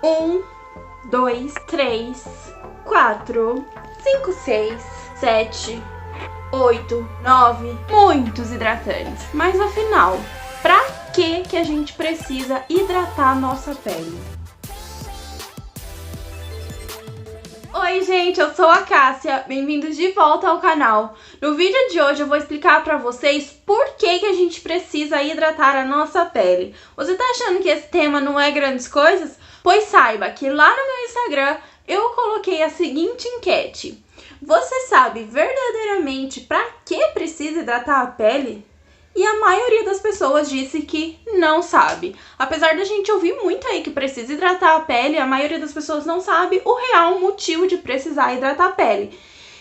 Um, dois, três, quatro, cinco, seis, sete, oito, nove. Muitos hidratantes. Mas afinal, pra que a gente precisa hidratar a nossa pele? Oi gente, eu sou a Cássia, bem-vindos de volta ao canal. No vídeo de hoje eu vou explicar pra vocês por que a gente precisa hidratar a nossa pele. Você tá achando que esse tema não é grandes coisas? Pois saiba que lá no meu Instagram eu coloquei a seguinte enquete. Você sabe verdadeiramente pra que precisa hidratar a pele? E a maioria das pessoas disse que não sabe. Apesar da gente ouvir muito aí que precisa hidratar a pele, a maioria das pessoas não sabe o real motivo de precisar hidratar a pele.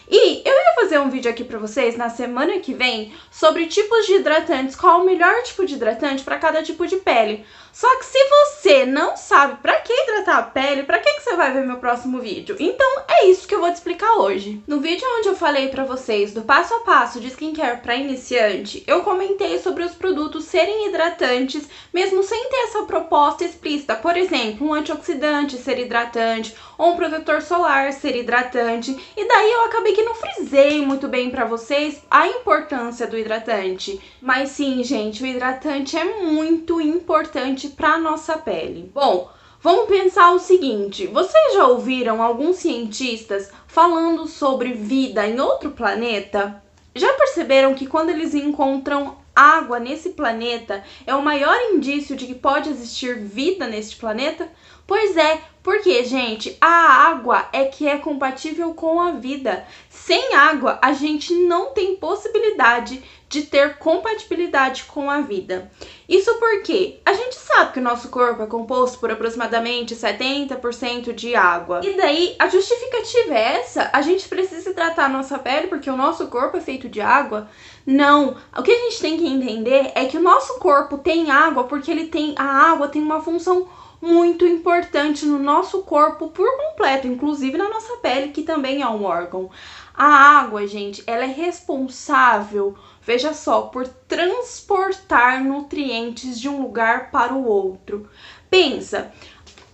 E eu ia fazer um vídeo aqui pra vocês na semana que vem sobre tipos de hidratantes, qual o melhor tipo de hidratante para cada tipo de pele. Só que se você não sabe pra que hidratar a pele, pra que você vai ver meu próximo vídeo? Então é isso que eu vou te explicar hoje. No vídeo onde eu falei pra vocês do passo a passo de skincare pra iniciante, eu comentei sobre os produtos serem hidratantes, mesmo sem ter essa proposta explícita. Por exemplo, um antioxidante ser hidratante, ou um protetor solar ser hidratante. E daí eu acabei que não frisei muito bem pra vocês a importância do hidratante. Mas sim, gente, o hidratante é muito importante pra nossa pele. Bom, vamos pensar o seguinte, vocês já ouviram alguns cientistas falando sobre vida em outro planeta? Já perceberam que quando eles encontram água nesse planeta, é o maior indício de que pode existir vida neste planeta? Pois é, porque, gente, a água é que é compatível com a vida. Sem água, a gente não tem possibilidade de ter compatibilidade com a vida. Isso porque a gente sabe que o nosso corpo é composto por aproximadamente 70% de água. E daí, a justificativa é essa? A gente precisa hidratar a nossa pele porque o nosso corpo é feito de água? Não. O que a gente tem que entender é que o nosso corpo tem água porque a água tem uma função muito importante no nosso corpo por completo, inclusive na nossa pele, que também é um órgão. A água, gente, ela é responsável, veja só, por transportar nutrientes de um lugar para o outro. Pensa,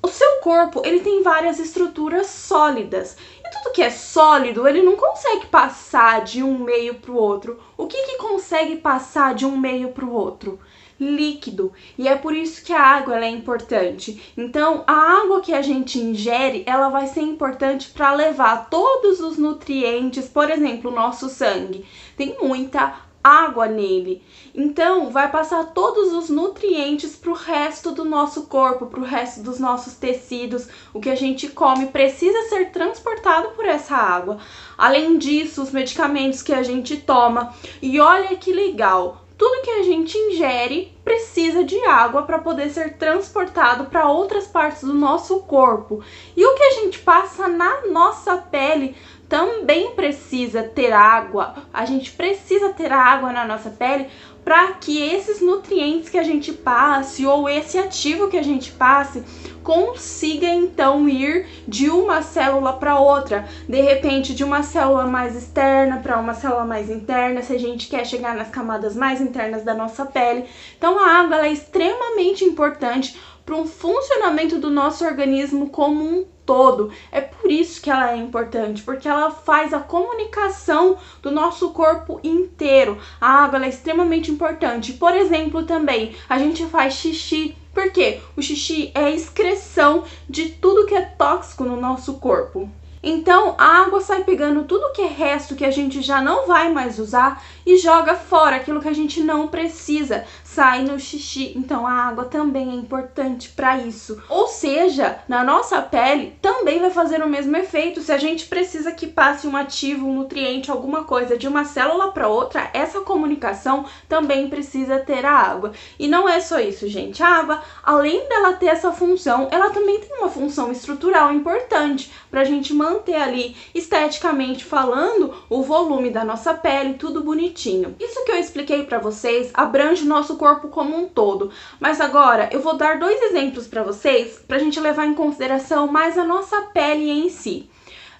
o seu corpo, ele tem várias estruturas sólidas. E tudo que é sólido, ele não consegue passar de um meio para o outro. O que consegue passar de um meio para o outro? Líquido. E é por isso que a água ela é importante. Então, a água que a gente ingere, ela vai ser importante para levar todos os nutrientes, por exemplo, o nosso sangue. Tem muita água nele. Então, vai passar todos os nutrientes para o resto do nosso corpo, para o resto dos nossos tecidos. O que a gente come precisa ser transportado por essa água. Além disso, os medicamentos que a gente toma. E olha que legal! Tudo que a gente ingere precisa de água para poder ser transportado para outras partes do nosso corpo. E o que a gente passa na nossa pele também precisa ter água. A gente precisa ter água na nossa pele para que esses nutrientes que a gente passe ou esse ativo que a gente passe consiga então ir de uma célula para outra, de repente de uma célula mais externa para uma célula mais interna, se a gente quer chegar nas camadas mais internas da nossa pele. Então a água ela é extremamente importante para o funcionamento do nosso organismo como um todo. É por isso que ela é importante, porque ela faz a comunicação do nosso corpo inteiro. A água ela é extremamente importante. Por exemplo, também a gente faz xixi. Por quê? O xixi é a excreção de tudo que é tóxico no nosso corpo. Então, a água sai pegando tudo que é resto que a gente já não vai mais usar e joga fora aquilo que a gente não precisa. Sai no xixi. Então, a água também é importante para isso. Ou seja, na nossa pele também vai fazer o mesmo efeito. Se a gente precisa que passe um ativo, um nutriente, alguma coisa de uma célula para outra, essa comunicação também precisa ter a água. E não é só isso, gente. A água, além dela ter essa função, ela também tem uma função estrutural importante para a gente manter ali, esteticamente falando, o volume da nossa pele, tudo bonitinho. Isso que eu expliquei para vocês abrange o nosso corpo como um todo, mas agora eu vou dar dois exemplos para vocês, para a gente levar em consideração mais a nossa pele em si.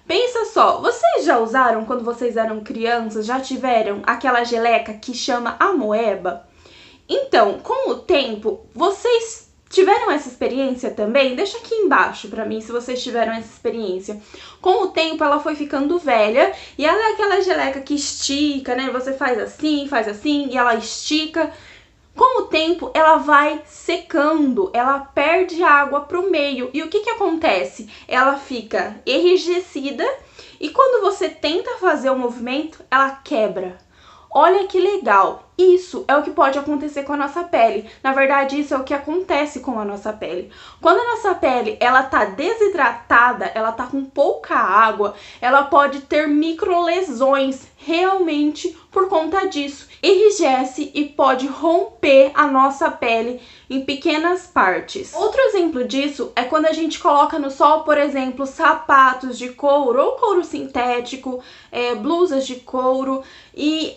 Pensa só, vocês já usaram quando vocês eram crianças, já tiveram aquela geleca que chama amoeba? Então, com o tempo, vocês Tiveram essa experiência também? Deixa aqui embaixo pra mim se vocês tiveram essa experiência. Com o tempo ela foi ficando velha e ela é aquela geleca que estica, né? Você faz assim e ela estica. Com o tempo ela vai secando, ela perde água pro meio. E o que acontece? Ela fica enrijecida e quando você tenta fazer o movimento, ela quebra. Olha que legal! Isso é o que pode acontecer com a nossa pele. Na verdade, isso é o que acontece com a nossa pele. Quando a nossa pele ela tá desidratada, ela tá com pouca água, ela pode ter microlesões realmente por conta disso. Enrijece e pode romper a nossa pele em pequenas partes. Outro exemplo disso é quando a gente coloca no sol, por exemplo, sapatos de couro ou couro sintético, blusas de couro, e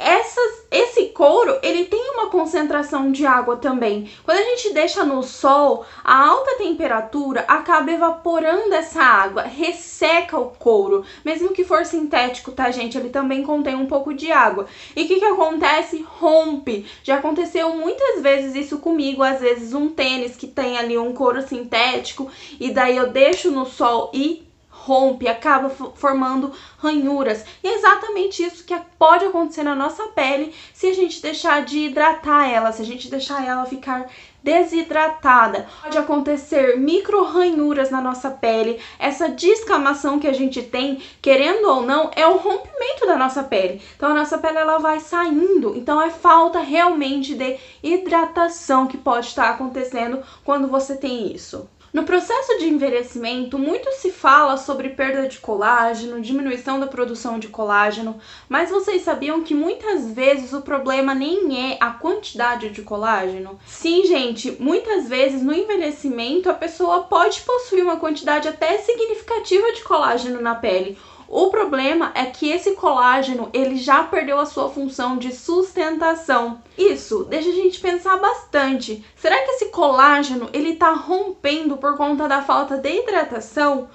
esse couro ele tem uma concentração de água também. Quando a gente deixa no sol, a alta temperatura acaba evaporando essa água, resseca o couro, mesmo que for sintético, tá, gente? Ele também contém um pouco de água. E o que acontece? Rompe. Já aconteceu muitas vezes isso comigo, às vezes um tênis que tem ali um couro sintético e daí eu deixo no sol e rompe, acaba formando ranhuras. E é exatamente isso que pode acontecer na nossa pele se a gente deixar de hidratar ela, se a gente deixar ela ficar desidratada. Pode acontecer micro ranhuras na nossa pele. Essa descamação que a gente tem, querendo ou não, é o rompimento da nossa pele. Então a nossa pele ela vai saindo. Então é falta realmente de hidratação que pode estar acontecendo quando você tem isso. No processo de envelhecimento, muito se fala sobre perda de colágeno, diminuição da produção de colágeno, mas vocês sabiam que muitas vezes o problema nem é a quantidade de colágeno? Sim, gente, muitas vezes no envelhecimento a pessoa pode possuir uma quantidade até significativa de colágeno na pele. O problema é que esse colágeno, ele já perdeu a sua função de sustentação. Isso deixa a gente pensar bastante. Será que esse colágeno, ele tá rompendo por conta da falta de hidratação?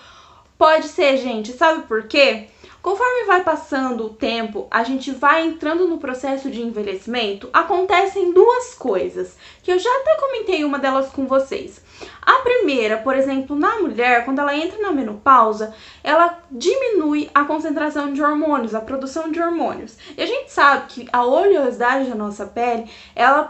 Pode ser, gente. Sabe por quê? Conforme vai passando o tempo, a gente vai entrando no processo de envelhecimento, acontecem duas coisas, que eu já até comentei uma delas com vocês. A primeira, por exemplo, na mulher, quando ela entra na menopausa, ela diminui a concentração de hormônios, a produção de hormônios. E a gente sabe que a oleosidade da nossa pele, ela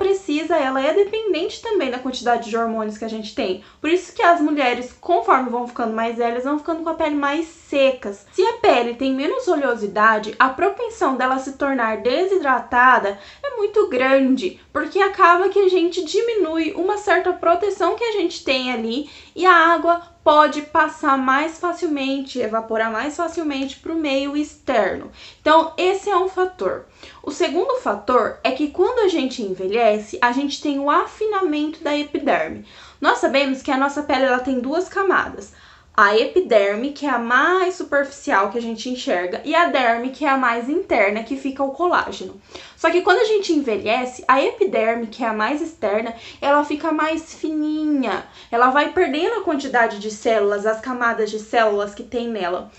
é dependente também da quantidade de hormônios que a gente tem. Por isso que as mulheres, conforme vão ficando mais velhas, vão ficando com a pele mais secas. Se a pele tem menos oleosidade, a propensão dela se tornar desidratada é muito grande, porque acaba que a gente diminui uma certa proteção que a gente tem ali e a água pode passar mais facilmente, evaporar mais facilmente para o meio externo. Então, esse é um fator. O segundo fator é que quando a gente envelhece, a gente tem o afinamento da epiderme. Nós sabemos que a nossa pele ela tem duas camadas. A epiderme, que é a mais superficial que a gente enxerga, e a derme, que é a mais interna, que fica o colágeno. Só que quando a gente envelhece, a epiderme, que é a mais externa, ela fica mais fininha. Ela vai perdendo a quantidade de células, as camadas de células que tem nela.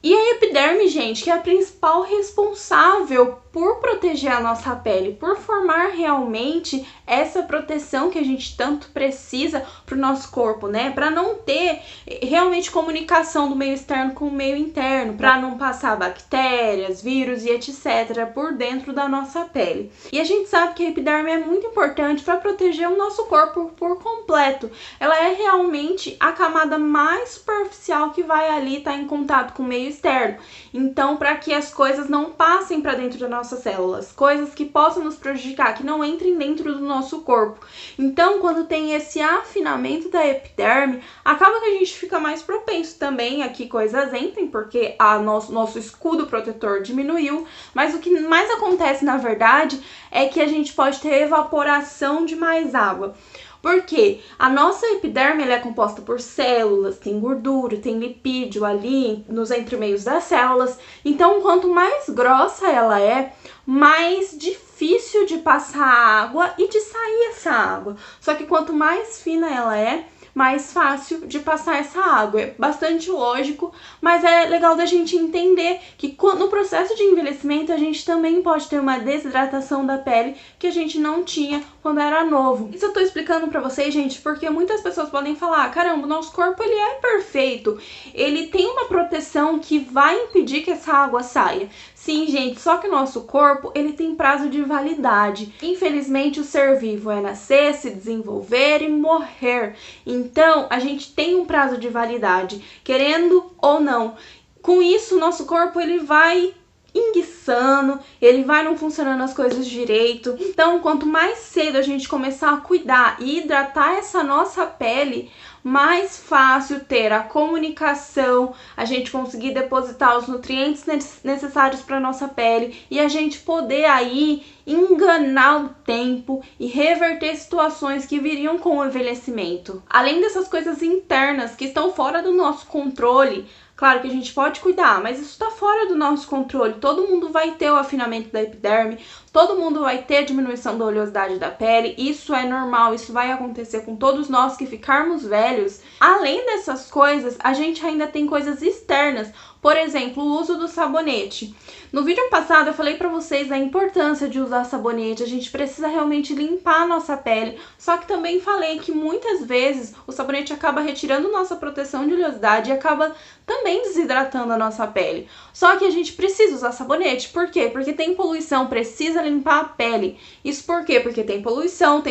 E a epiderme, gente, que é a principal responsável por proteger a nossa pele, por formar realmente essa proteção que a gente tanto precisa para o nosso corpo, né? Para não ter realmente comunicação do meio externo com o meio interno, para não passar bactérias, vírus e etc. por dentro da nossa pele. E a gente sabe que a epiderme é muito importante para proteger o nosso corpo por completo. Ela é realmente a camada mais superficial que vai ali estar em contato com o meio externo. Então, para que as coisas não passem para dentro da nossas células, coisas que possam nos prejudicar, que não entrem dentro do nosso corpo. Então, quando tem esse afinamento da epiderme, acaba que a gente fica mais propenso também a que coisas entrem, porque nosso escudo protetor diminuiu, mas o que mais acontece, na verdade, é que a gente pode ter evaporação de mais água. Porque a nossa epiderme ela é composta por células, tem gordura, tem lipídio ali nos entremeios das células. Então, quanto mais grossa ela é, mais difícil de passar a água e de sair essa água. Só que quanto mais fina ela é, mais fácil de passar essa água. É bastante lógico, mas é legal da gente entender que no processo de envelhecimento a gente também pode ter uma desidratação da pele que a gente não tinha quando era novo. Isso eu tô explicando pra vocês, gente, porque muitas pessoas podem falar: caramba, o nosso corpo ele é perfeito, ele tem uma proteção que vai impedir que essa água saia. Sim, gente, só que o nosso corpo ele tem prazo de validade. Infelizmente, o ser vivo é nascer, se desenvolver e morrer. Então, a gente tem um prazo de validade, querendo ou não. Com isso, o nosso corpo ele vai enguiçando, ele vai não funcionando as coisas direito. Então, quanto mais cedo a gente começar a cuidar e hidratar essa nossa pele, mais fácil ter a comunicação, a gente conseguir depositar os nutrientes necessários para nossa pele e a gente poder aí enganar o tempo e reverter situações que viriam com o envelhecimento. Além dessas coisas internas que estão fora do nosso controle, claro que a gente pode cuidar, mas isso está fora do nosso controle. Todo mundo vai ter o afinamento da epiderme, todo mundo vai ter a diminuição da oleosidade da pele, isso é normal, isso vai acontecer com todos nós que ficarmos velhos. Além dessas coisas, a gente ainda tem coisas externas, por exemplo, o uso do sabonete. No vídeo passado eu falei pra vocês da importância de usar sabonete, a gente precisa realmente limpar a nossa pele, só que também falei que muitas vezes o sabonete acaba retirando nossa proteção de oleosidade e acaba também desidratando a nossa pele. Só que a gente precisa usar sabonete, por quê? Porque tem poluição, precisa limpar a pele. Isso por quê? Porque tem poluição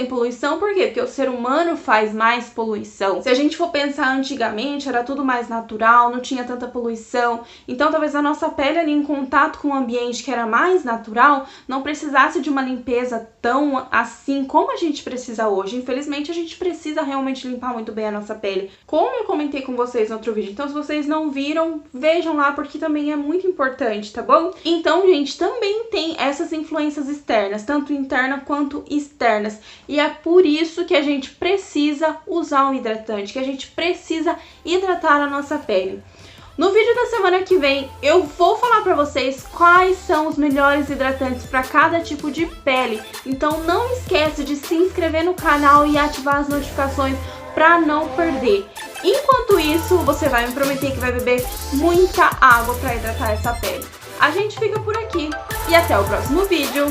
por quê? Porque o ser humano faz mais poluição. Se a gente for pensar antigamente, era tudo mais natural, não tinha tanta poluição, então talvez a nossa pele ali em contato com o ambiente que era mais natural, não precisasse de uma limpeza tão assim como a gente precisa hoje. Infelizmente a gente precisa realmente limpar muito bem a nossa pele, como eu comentei com vocês no outro vídeo. Então se vocês não viram, vejam lá porque também é muito importante, tá bom? Então, gente, também tem essas influências externas, tanto internas quanto externas, e é por isso que a gente precisa usar um hidratante, que a gente precisa hidratar a nossa pele. No vídeo da semana que vem, eu vou falar pra vocês quais são os melhores hidratantes para cada tipo de pele. Então não esquece de se inscrever no canal e ativar as notificações para não perder. Enquanto isso, você vai me prometer que vai beber muita água para hidratar essa pele. A gente fica por aqui e até o próximo vídeo.